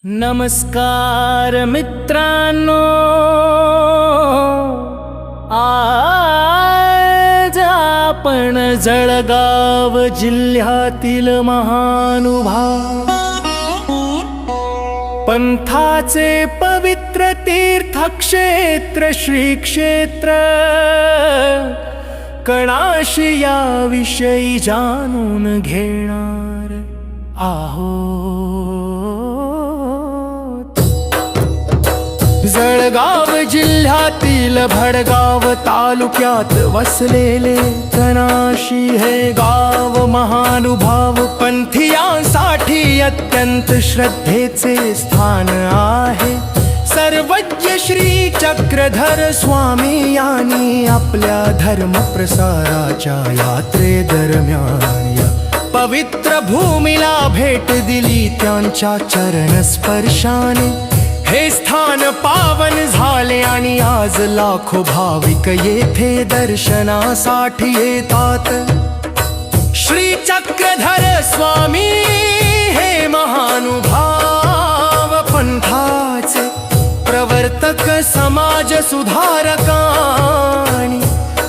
नमस्कार मित्रांनो, आज आपण जळगाव जिल्ह्यातील महानुभाव पंथाचे पवित्र तीर्थक्षेत्र श्री क्षेत्र कणाशी याविषयी जाणून घेणार आहोत। जळगाव जिल्ह्यातील भडगाव तालुक्यात वसलेले कणाशी हे गाव महानुभाव पंथीयांसाठी अत्यंत श्रद्धेचे स्थान आहे। सर्वज्ञ श्री चक्रधर स्वामी यांनी आपल्या धर्म प्रसाराच्या यात्रेदरम्यान या पवित्र भूमीला भेट दिली। त्यांच्या चरण स्पर्शाने हे स्थान पावन झाले आणि आज लाखो भाविक येथे दर्शनासाठी येतात। श्री चक्रधर स्वामी हे महानुभाव पंथाचे प्रवर्तक, समाज सुधारक आणि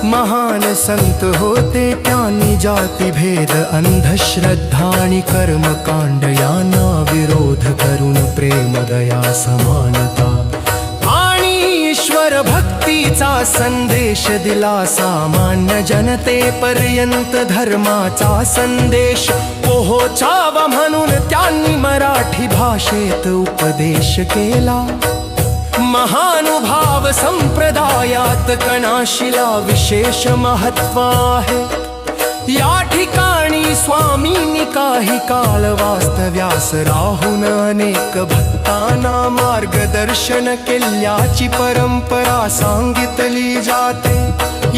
महान संत होते। त्यांनी जातीभेद, अंधश्रद्धा आणि कर्मकांड यांना विरोध करून प्रेम, दया, समानता आणि ईश्वर भक्तीचा संदेश दिला। सामान्य जनतेपर्यंत धर्माचा संदेश पोहोचावा म्हणून त्यांनी मराठी भाषेत उपदेश केला। महानुभाव संप्रदायात कणाशीला विशेष महत्त्व आहे। या ठिकाणी स्वामींनी काही काळ वास्तव्यास राहून अनेक भक्तांना मार्गदर्शन केल्याची परंपरा सांगितली जाते।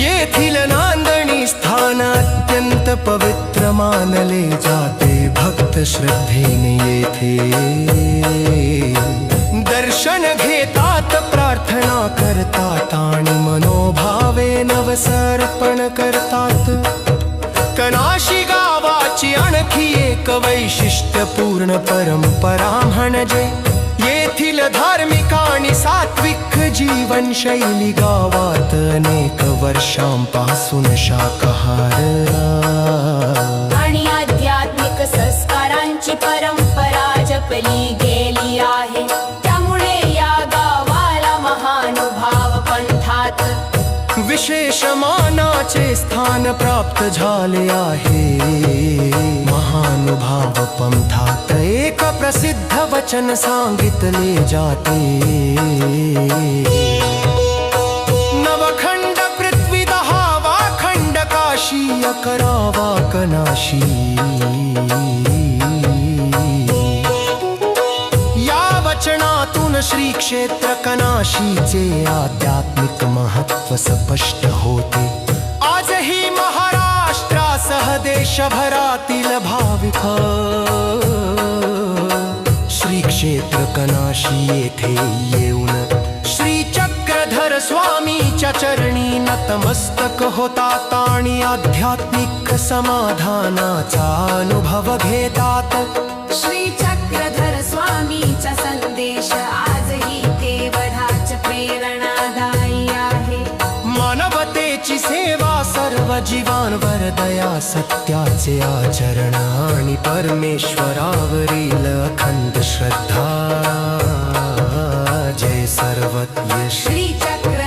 येथील नांदणी स्थान अत्यंत पवित्र मानले जाते। भक्त श्रद्धेने येथे दर्शन घेतात, प्रार्थना करतात आणि मनोभावे नवसर्पण करतात। कणाशी गावाची आणखी एक वैशिष्ट्यपूर्ण परंपरा म्हणजे येथील धार्मिक आणि सात्विक जीवनशैली। गावात अनेक वर्षांपासून शाकाहार आणि आध्यात्मिक संस्कारांची परंपरा जपली गेली आहे। विशेष मानाचे स्थान प्राप्त झाले आहे। महानुभाव पंथात एक प्रसिद्ध वचन सांगितले जाते। नवखंड पृथ्वी 10वा खंड काशी 11वा कणाशी। वचनातून श्री क्षेत्र कणाशीचे आध्यात्मिक महत्त्व स्पष्ट होते। आजही महाराष्ट्रासह देशभरातील भाविक श्री क्षेत्र कणाशी येथे येऊन श्री चक्रधर स्वामीच्या चरणी नतमस्तक होतात आणि आध्यात्मिक समाधानाचा अनुभव घेतात। श्री चक्रधर स्वामीचा संदेश आजही तेवढाच प्रेरणादायी आहे। मानवतेची सेवा, सर्व जीवांवर दया, सत्याचे आचरण आणि परमेश्वरावरील अखंड श्रद्धा। जय सर्वज्ञ श्री चक्र